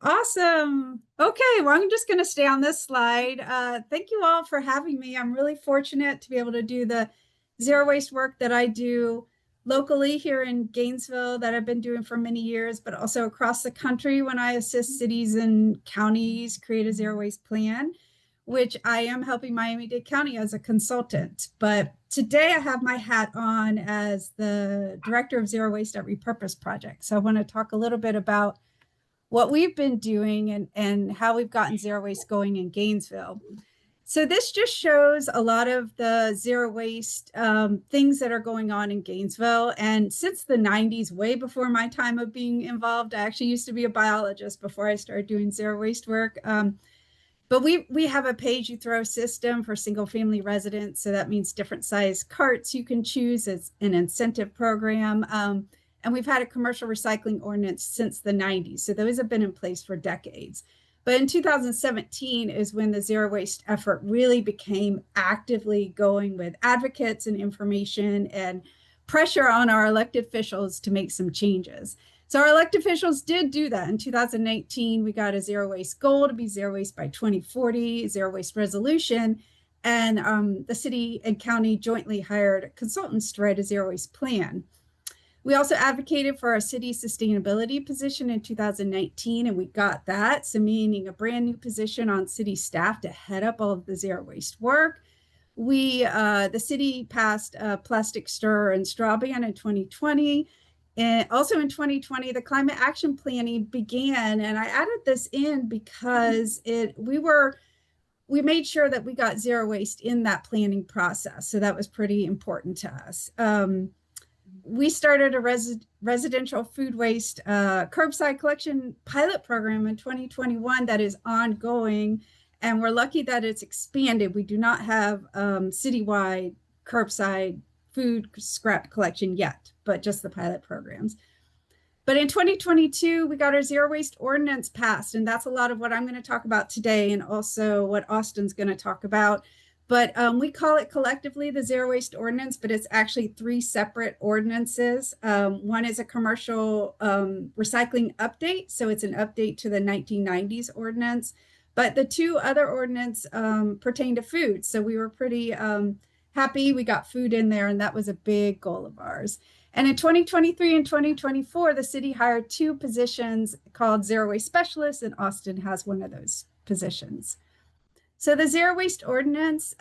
Awesome. Okay, well, I'm just going to stay on this slide. Thank you all for having me. I'm really fortunate to be able to do the zero waste work that I do locally here in Gainesville that I've been doing for many years, but also across the country when I assist cities and counties create a zero waste plan, which I am helping Miami-Dade County as a consultant. But today I have my hat on as the Director of Zero Waste at Repurpose Project. So I want to talk a little bit about what we've been doing and how we've gotten zero waste going in Gainesville. So this just shows a lot of the zero waste things that are going on in Gainesville. And since the 90s, way before my time of being involved, I actually used to be a biologist before I started doing zero waste work. But we have a pay-as-you-throw system for single-family residents. So that means different size carts you can choose as an incentive program. And we've had a commercial recycling ordinance since the 90s. So those have been in place for decades. But in 2017 is when the zero waste effort really became actively going with advocates and information and pressure on our elected officials to make some changes. So our elected officials did do that. In 2019, we got a zero waste goal to be zero waste by 2040, zero waste resolution. And the city and county jointly hired consultants to write a zero waste plan. We also advocated for our city sustainability position in 2019, and we got that. So meaning a brand new position on city staff to head up all of the zero waste work. The city passed a plastic stir and straw ban in 2020. And also in 2020, the climate action planning began. And I added this in because we made sure that we got zero waste in that planning process. So that was pretty important to us. We started a residential food waste curbside collection pilot program in 2021 that is ongoing, and we're lucky that it's expanded. We do not have citywide curbside food scrap collection yet, but just the pilot programs. But in 2022, we got our zero waste ordinance passed, and that's a lot of what I'm going to talk about today and also what Austin's going to talk about. But we call it collectively the zero waste ordinance, but it's actually three separate ordinances. One is a commercial recycling update. So it's an update to the 1990s ordinance. But the two other ordinances pertain to food. So we were pretty happy we got food in there, and that was a big goal of ours. And in 2023 and 2024, the city hired two positions called zero waste specialists, and Austin has one of those positions. So the zero waste ordinance,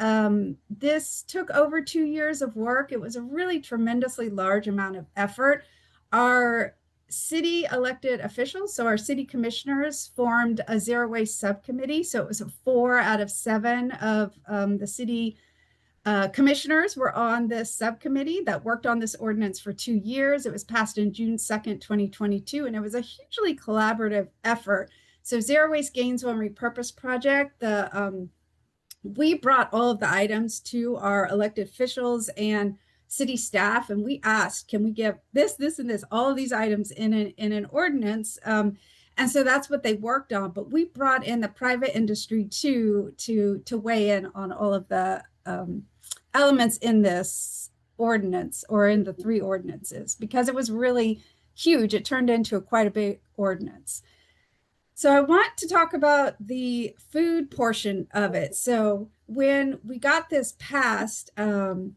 this took over 2 years of work. It was a really tremendously large amount of effort. Our city elected officials, so our city commissioners, formed a zero waste subcommittee. So it was 4 out of 7 of the city commissioners were on this subcommittee that worked on this ordinance for 2 years. It was passed in June 2nd, 2022, and it was a hugely collaborative effort. So Zero Waste Gainesville and Repurpose Project, we brought all of the items to our elected officials and city staff, and we asked, can we give this, and this, all of these items in an ordinance? And so that's what they worked on. But we brought in the private industry too to weigh in on all of the elements in this ordinance, or in the 3 ordinances, because it was really huge. It turned into quite a big ordinance. So I want to talk about the food portion of it. So when we got this passed, the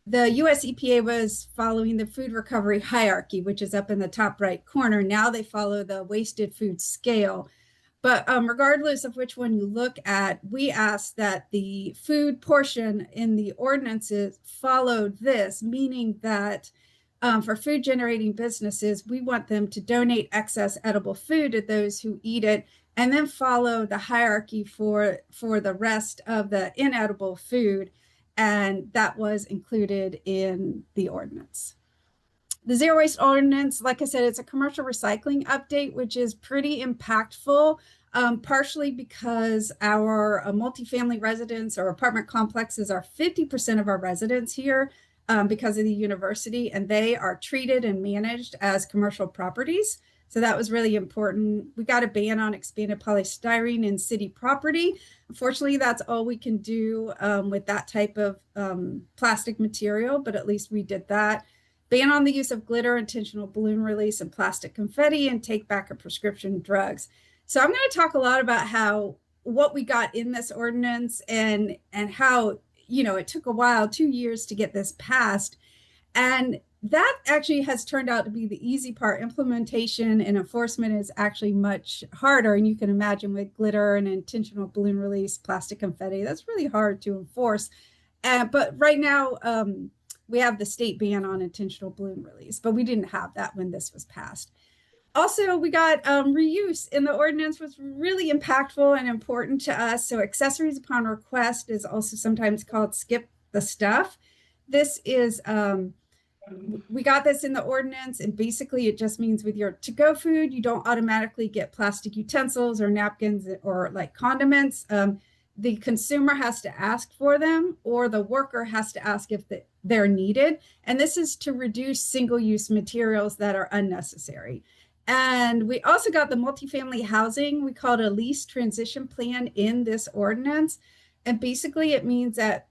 US EPA was following the food recovery hierarchy, which is up in the top right corner. Now they follow the wasted food scale. But regardless of which one you look at, we asked that the food portion in the ordinances followed this, meaning that for food generating businesses, we want them to donate excess edible food to those who eat it, and then follow the hierarchy for the rest of the inedible food. And that was included in the ordinance. The zero waste ordinance, like I said, it's a commercial recycling update, which is pretty impactful, partially because our multifamily residents or apartment complexes are 50% of our residents here. Because of the university, and they are treated and managed as commercial properties. So that was really important. We got a ban on expanded polystyrene in city property. Unfortunately, that's all we can do with that type of plastic material, but at least we did that. Ban on the use of glitter, intentional balloon release, and plastic confetti, and take back of prescription drugs. So I'm going to talk a lot about how what we got in this ordinance and how, it took a while, 2 years to get this passed. And that actually has turned out to be the easy part. Implementation and enforcement is actually much harder. And you can imagine with glitter and intentional balloon release, plastic confetti, that's really hard to enforce. But right now, we have the state ban on intentional balloon release, but we didn't have that when this was passed. Also, we got reuse in the ordinance was really impactful and important to us. So accessories upon request is also sometimes called skip the stuff. This is, we got this in the ordinance, and basically it just means with your to-go food, you don't automatically get plastic utensils or napkins or like condiments. The consumer has to ask for them, or the worker has to ask if they're needed. And this is to reduce single-use materials that are unnecessary. And we also got the multifamily housing. We call it a lease transition plan in this ordinance. And basically it means that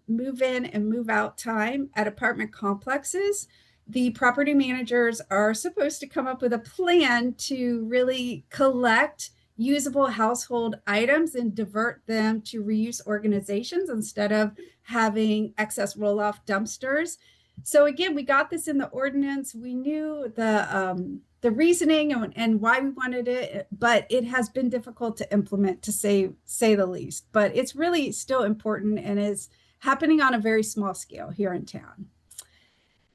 move in and move out time at apartment complexes, the property managers are supposed to come up with a plan to really collect usable household items and divert them to reuse organizations instead of having excess roll-off dumpsters. So again, we got this in the ordinance. We knew the reasoning and why we wanted it, but it has been difficult to implement, to say the least. But it's really still important and is happening on a very small scale here in town.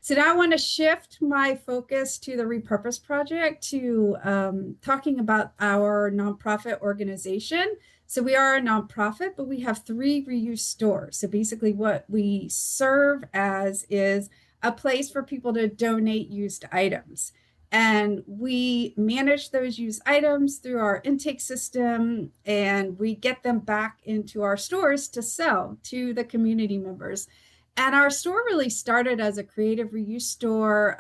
So now I want to shift my focus to the Repurpose Project, to talking about our nonprofit organization. So we are a nonprofit, but we have 3 reuse stores. So basically what we serve as is a place for people to donate used items. And we manage those used items through our intake system, and we get them back into our stores to sell to the community members. And our store really started as a creative reuse store,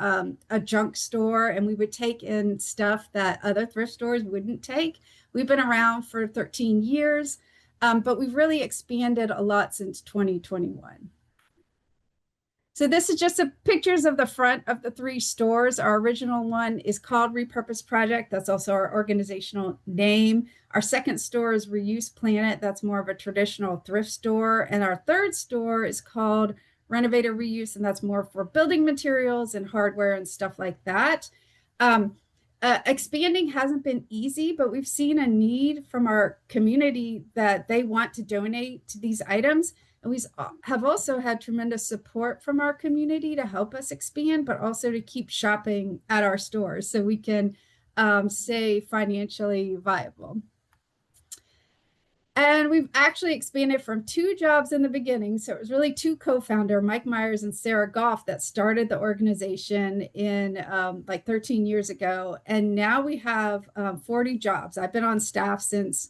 a junk store, and we would take in stuff that other thrift stores wouldn't take. We've been around for 13 years, but we've really expanded a lot since 2021. So this is just pictures of the front of the 3 stores. Our original one is called Repurpose Project. That's also our organizational name. Our second store is Reuse Planet. That's more of a traditional thrift store. And our third store is called Renovator Reuse, and that's more for building materials and hardware and stuff like that. Expanding hasn't been easy, but we've seen a need from our community that they want to donate to these items. And we have also had tremendous support from our community to help us expand, but also to keep shopping at our stores so we can stay financially viable. And we've actually expanded from 2 jobs in the beginning. So it was really 2 co-founders, Mike Myers and Sarah Goff, that started the organization in like 13 years ago. And now we have 40 jobs. I've been on staff since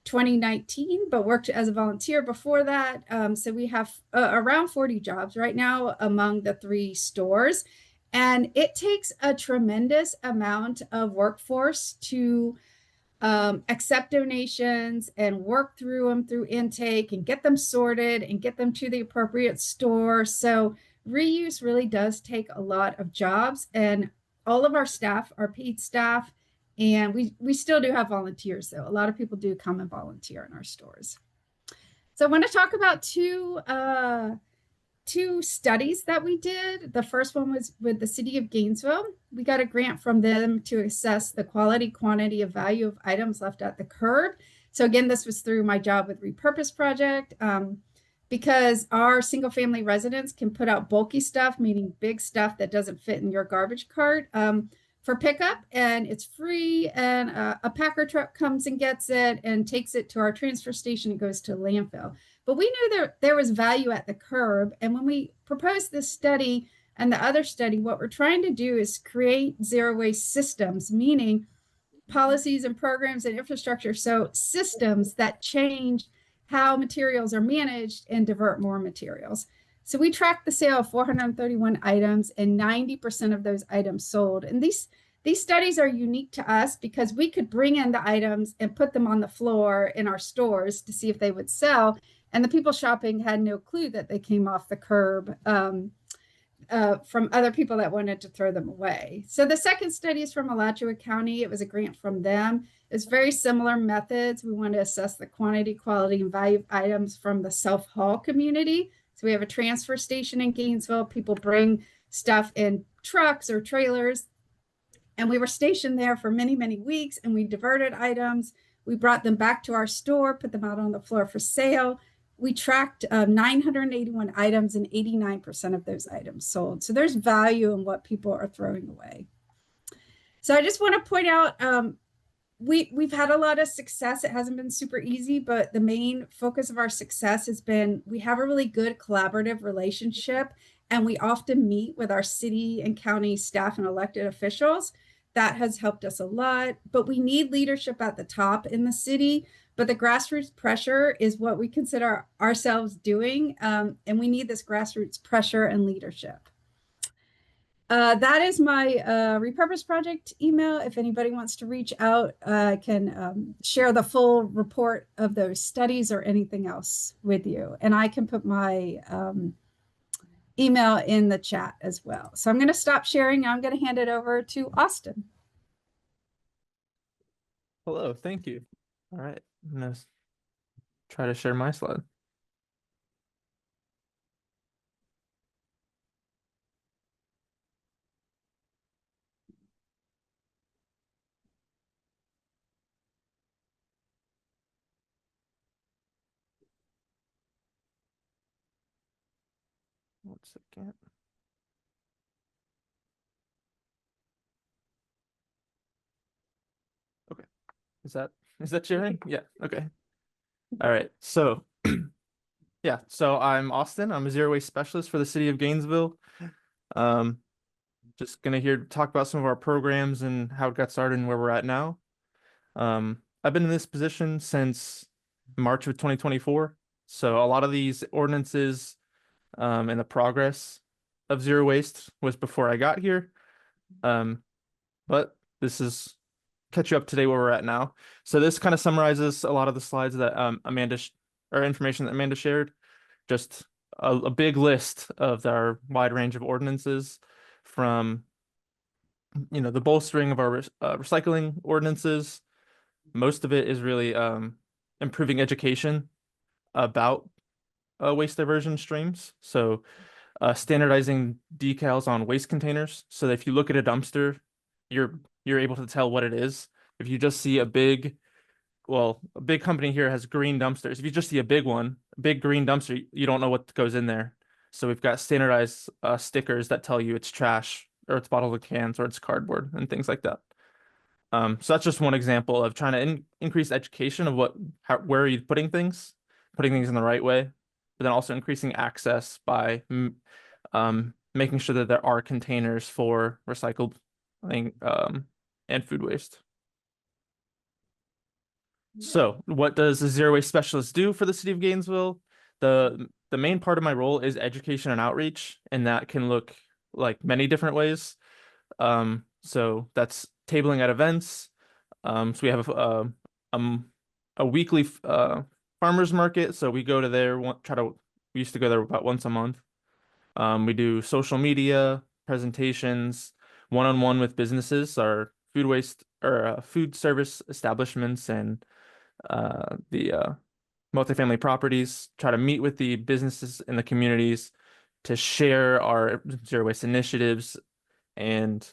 2019, but worked as a volunteer before that. So we have around 40 jobs right now among the 3 stores. And it takes a tremendous amount of workforce to accept donations and work through them through intake and get them sorted and get them to the appropriate store. So reuse really does take a lot of jobs, and all of our staff are paid staff. And we still do have volunteers, though. A lot of people do come and volunteer in our stores. So I want to talk about two studies that we did. The first one was with the City of Gainesville. We got a grant from them to assess the quality, quantity, of value of items left at the curb. So again, this was through my job with Repurpose Project, because our single family residents can put out bulky stuff, meaning big stuff that doesn't fit in your garbage cart, for pickup, and it's free, and a packer truck comes and gets it and takes it to our transfer station and goes to landfill. But we knew there was value at the curb, and when we proposed this study and the other study, what we're trying to do is create zero waste systems, meaning policies and programs and infrastructure, so systems that change how materials are managed and divert more materials. So we tracked the sale of 431 items, and 90% of those items sold. And these studies are unique to us because we could bring in the items and put them on the floor in our stores to see if they would sell. And the people shopping had no clue that they came off the curb. from other people that wanted to throw them away. So the second study is from Alachua County. It was a grant from them. It's very similar methods. We want to assess the quantity, quality, and value of items from the self-haul community. So we have a transfer station in Gainesville. People bring stuff in trucks or trailers. And we were stationed there for many, many weeks, and we diverted items. We brought them back to our store, put them out on the floor for sale. We tracked 981 items, and 89% of those items sold. So there's value in what people are throwing away. So I just want to point out, we've had a lot of success. It hasn't been super easy, but the main focus of our success has been we have a really good collaborative relationship, and we often meet with our city and county staff and elected officials. That has helped us a lot, but we need leadership at the top in the city. But the grassroots pressure is what we consider ourselves doing, and we need this grassroots pressure and leadership. That is my Repurpose Project email. If anybody wants to reach out, I can share the full report of those studies or anything else with you. And I can put my email in the chat as well. So I'm going to stop sharing. I'm going to hand it over to Austin. Hello, thank you. All right, I'm going to try to share my slide. One second. Okay, is that sharing? Yeah, okay. All right, so yeah, so I'm Austin. I'm a zero waste specialist for the City of Gainesville. Just gonna talk about some of our programs and how it got started and where we're at now. I've been in this position since March of 2024. So a lot of these ordinances and the progress of zero waste was before I got here. But this is catch you up today where we're at now. So this kind of summarizes a lot of the slides that or information that Amanda shared. Just a big list of our wide range of ordinances, from the bolstering of our recycling ordinances. Most of it is really improving education about waste diversion streams. So standardizing decals on waste containers, so that if you look at a dumpster, you're able to tell what it is. If you just see a big company here has green dumpsters. If you just see a big green dumpster, you don't know what goes in there. So we've got standardized stickers that tell you it's trash, or it's bottles of cans, or it's cardboard, and things like that. So that's just one example of trying to increase education of where are you putting things in the right way, but then also increasing access by making sure that there are containers for recycled and food waste. So what does a zero waste specialist do for the City of Gainesville? The main part of my role is education and outreach, and that can look like many different ways. So that's tabling at events. So we have a weekly farmers market. So we go to there, we used to go there about once a month. We do social media presentations, one-on-one with businesses, our food waste or food service establishments, and the multifamily properties. Try to meet with the businesses in the communities to share our zero waste initiatives and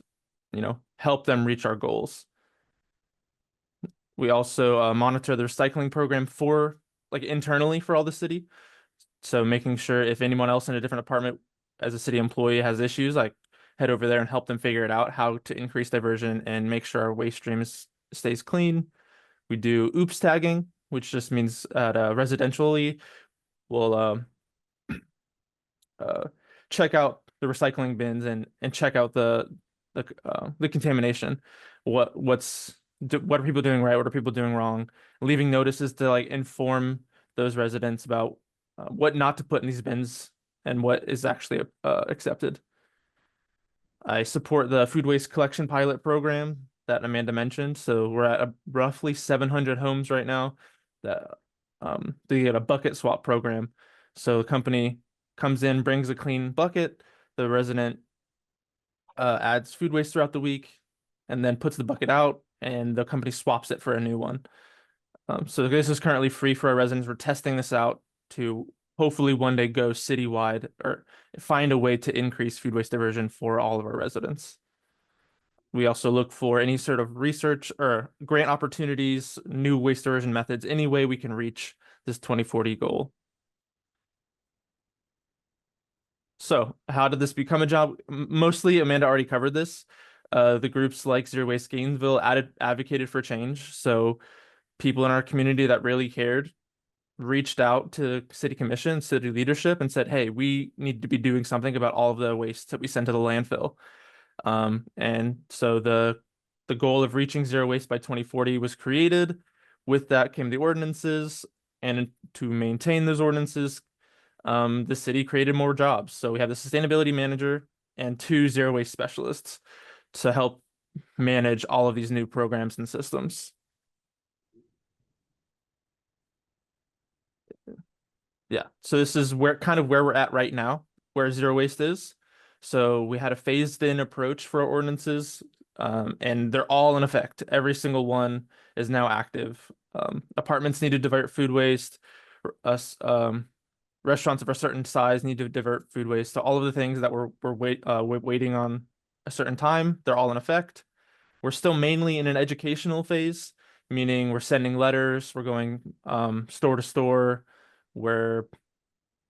help them reach our goals. We also monitor the recycling program internally for all the city. So making sure if anyone else in a different department as a city employee has issues, like head over there and help them figure it out, how to increase diversion and make sure our waste stream stays clean. We do oops tagging, which just means residentially we'll check out the recycling bins and check out the contamination. What are people doing right? What are people doing wrong? Leaving notices to inform those residents about what not to put in these bins and what is actually accepted. I support the food waste collection pilot program that Amanda mentioned. So we're at roughly 700 homes right now that they get a bucket swap program. So the company comes in, brings a clean bucket, the resident adds food waste throughout the week and then puts the bucket out, and the company swaps it for a new one. So this is currently free for our residents. We're testing this out to hopefully one day go citywide or find a way to increase food waste diversion for all of our residents. We also look for any sort of research or grant opportunities, new waste diversion methods, any way we can reach this 2040 goal. So how did this become a job? Mostly Amanda already covered this. The groups like Zero Waste Gainesville advocated for change. So people in our community that really cared reached out to city commission, city leadership, and said, hey, we need to be doing something about all of the waste that we send to the landfill. And so the goal of reaching zero waste by 2040 was created. With that came the ordinances, and to maintain those ordinances, the city created more jobs. So we have the sustainability manager and 2 zero waste specialists to help manage all of these new programs and systems. Yeah, so this is where we're at right now, where zero waste is. So we had a phased in approach for our ordinances, and they're all in effect. Every single one is now active. Apartments need to divert food waste. Us restaurants of a certain size need to divert food waste. So all of the things that we're waiting on a certain time, they're all in effect. We're still mainly in an educational phase, meaning we're sending letters, we're going store to store, we're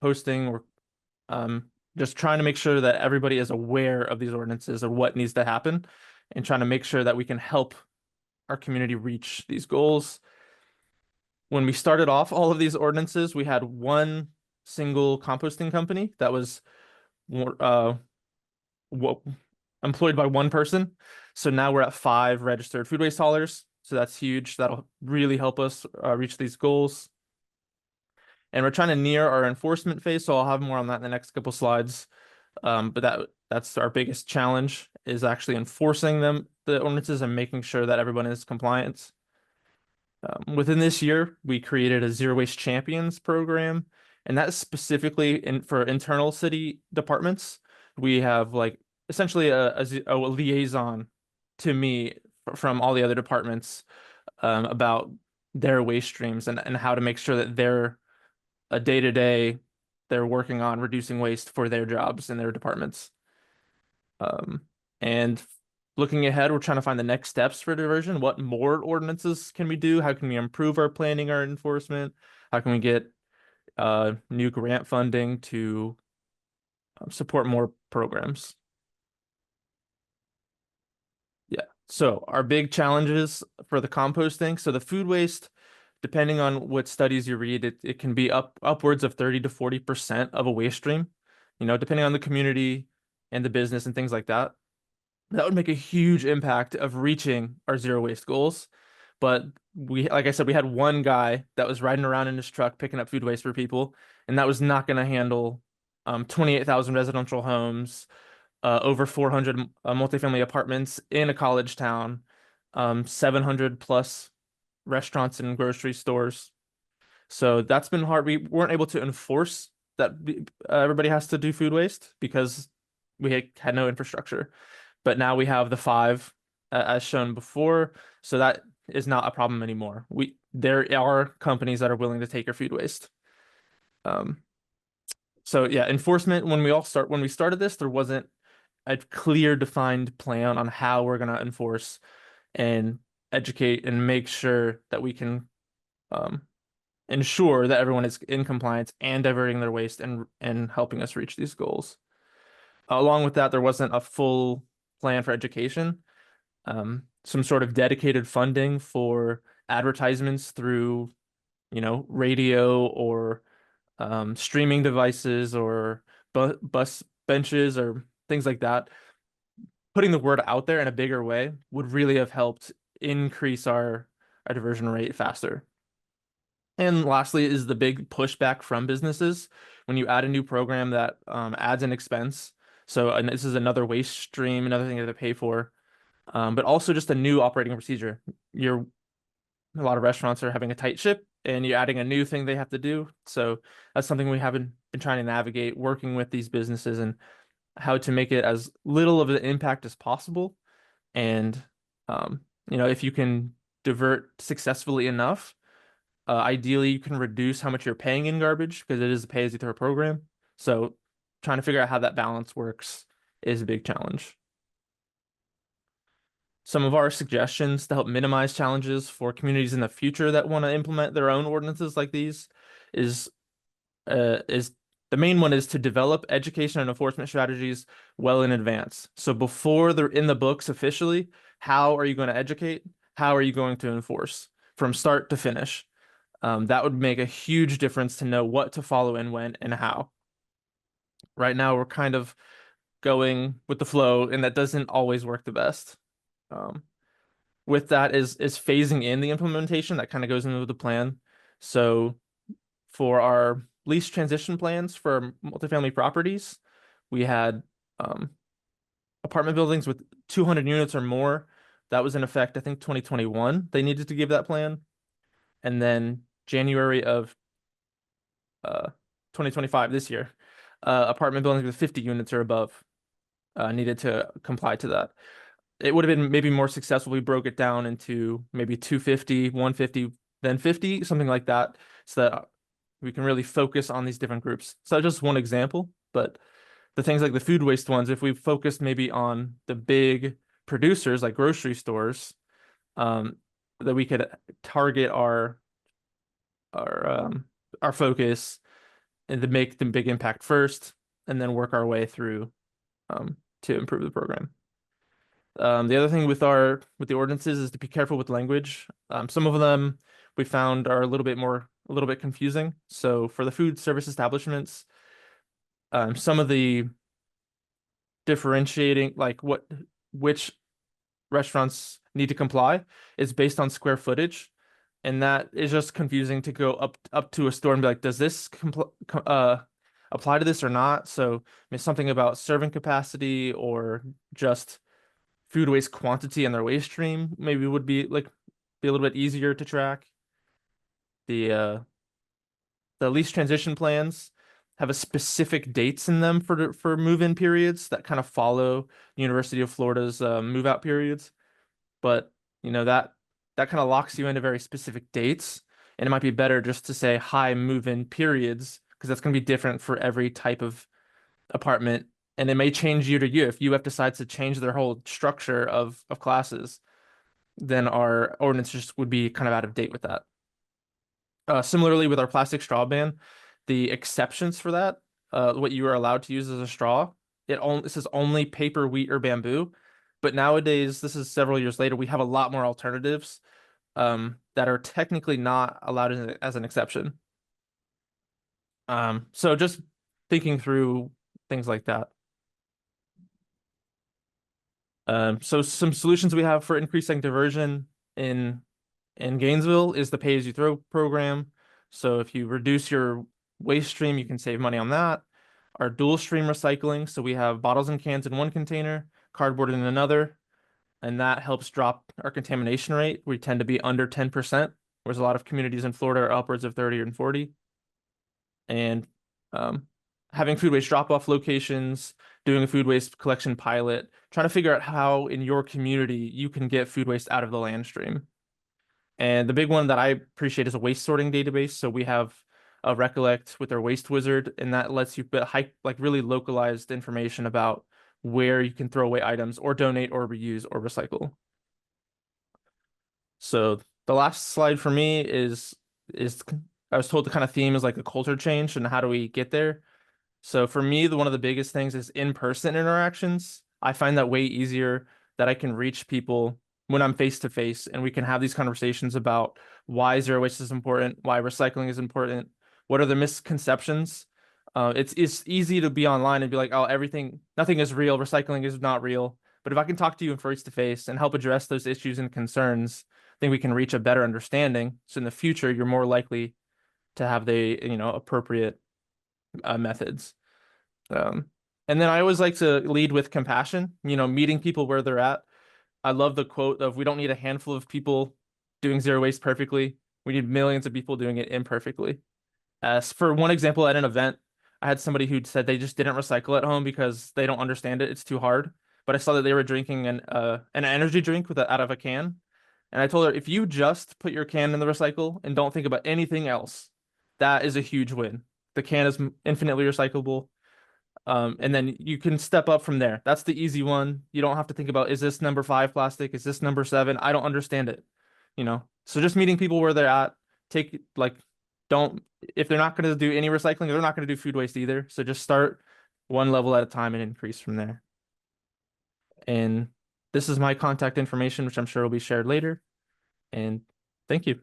posting, we're just trying to make sure that everybody is aware of these ordinances or what needs to happen, and trying to make sure that we can help our community reach these goals. When we started off all of these ordinances, we had one single composting company that was employed by one person. So now we're at 5 registered food waste haulers. So that's huge. That'll really help us reach these goals. And we're trying to near our enforcement phase, so I'll have more on that in the next couple slides. But that's our biggest challenge, is actually enforcing the ordinances, and making sure that everyone is compliant. Within this year, we created a Zero Waste Champions program, and that's specifically for internal city departments. We have like essentially a liaison to me from all the other departments about their waste streams and how to make sure that they're a day-to-day they're working on reducing waste for their jobs in their departments. And looking ahead, we're trying to find the next steps for diversion. What more ordinances can we do? How can we improve our planning, our enforcement? How can we get new grant funding to support more programs? Yeah. So our big challenges for the composting. So the food waste, depending on what studies you read, it can be upwards of 30 to 40% of a waste stream, depending on the community and the business and things like that. That would make a huge impact of reaching our zero waste goals. But like I said, we had one guy that was riding around in his truck picking up food waste for people, and that was not going to handle 28,000 residential homes, over 400 multifamily apartments in a college town, 700 plus restaurants and grocery stores. So that's been hard. We weren't able to enforce that everybody has to do food waste because we had no infrastructure. But now we have the 5 as shown before, so that is not a problem anymore. There are companies that are willing to take your food waste. So yeah, enforcement, when we started this, there wasn't a clear defined plan on how we're going to enforce and educate and make sure that we can ensure that everyone is in compliance and diverting their waste and helping us reach these goals. Along with that, there wasn't a full plan for education, some sort of dedicated funding for advertisements through, radio or streaming devices or bus benches or things like that. Putting the word out there in a bigger way would really have helped increase our diversion rate faster. And lastly is the big pushback from businesses. When you add a new program that adds an expense, and this is another waste stream, another thing you have to pay for, but also just a new operating procedure. A lot of restaurants are having a tight ship, and you're adding a new thing they have to do. So that's something we haven't been trying to navigate, working with these businesses and how to make it as little of an impact as possible. And if you can divert successfully enough, ideally you can reduce how much you're paying in garbage because it is a pay-as-you-throw program. So trying to figure out how that balance works is a big challenge. Some of our suggestions to help minimize challenges for communities in the future that want to implement their own ordinances like these is is the main one is to develop education and enforcement strategies well in advance. So before they're in the books officially, how are you going to educate? How are you going to enforce from start to finish? That would make a huge difference to know what to follow and when and how. Right now, we're kind of going with the flow, and that doesn't always work the best. Um, with that is phasing in the implementation that kind of goes into the plan. So for our lease transition plans for multifamily properties, we had apartment buildings with 200 units or more. That was in effect, I think 2021. They needed to give that plan. And then January of 2025, this year, apartment buildings with 50 units or above needed to comply to that. It would have been maybe more successful. We broke it down into maybe 250, 150, then 50, something like that, so that we can really focus on these different groups. So that's just one example, but the things like the food waste ones, if we focused maybe on the big producers like grocery stores, that we could target our our focus and to make the big impact first, and then work our way through to improve the program. The other thing with the ordinances is to be careful with language. Some of them we found are a little bit confusing. So for the food service establishments, some of the differentiating, like which restaurants need to comply, is based on square footage, and that is just confusing to go up to a store and be like, does this apply to this or not? So maybe something about serving capacity or just food waste quantity and their waste stream maybe would be a little bit easier to track. The lease transition plans have a specific dates in them for move-in periods that kind of follow University of Florida's move-out periods, but that kind of locks you into very specific dates, and it might be better just to say high move-in periods because that's going to be different for every type of apartment, and it may change year to year. If UF decides to change their whole structure of classes, then our ordinance just would be kind of out of date with that. Similarly, with our plastic straw ban, the exceptions for that, what you are allowed to use as a straw, this is only paper, wheat, or bamboo. But nowadays, this is several years later, we have a lot more alternatives that are technically not allowed as an exception. So just thinking through things like that. So some solutions we have for increasing diversion in Gainesville is the pay-as-you-throw program. So if you reduce your waste stream, you can save money on that. Our dual stream recycling, so we have bottles and cans in one container, cardboard in another, and that helps drop our contamination rate. We tend to be under 10%, whereas a lot of communities in Florida are upwards of 30 and 40. And having food waste drop-off locations, doing a food waste collection pilot, trying to figure out how in your community you can get food waste out of the land stream. And the big one that I appreciate is a waste sorting database. So we have a Recollect with our Waste Wizard, and that lets you put really localized information about where you can throw away items or donate or reuse or recycle. So the last slide for me is I was told the kind of theme is like a culture change and how do we get there? So for me, one of the biggest things is in-person interactions. I find that way easier, that I can reach people when I'm face to face and we can have these conversations about why zero waste is important, why recycling is important, what are the misconceptions. It's easy to be online and be like, oh, nothing is real, recycling is not real. But if I can talk to you face to face and help address those issues and concerns, I think we can reach a better understanding. So in the future, you're more likely to have the appropriate methods. And then I always like to lead with compassion, meeting people where they're at. I love the quote of, we don't need a handful of people doing zero waste perfectly. We need millions of people doing it imperfectly. As for one example, at an event, I had somebody who said they just didn't recycle at home because they don't understand it. It's too hard. But I saw that they were drinking an energy drink out of a can. And I told her, if you just put your can in the recycle and don't think about anything else, that is a huge win. The can is infinitely recyclable. And then you can step up from there. That's the easy one. You don't have to think about, is this number 5 plastic? Is this number 7? I don't understand it, you know? So just meeting people where they're at, take like, don't, if they're not going to do any recycling, they're not going to do food waste either. So just start one level at a time and increase from there. And this is my contact information, which I'm sure will be shared later. And thank you.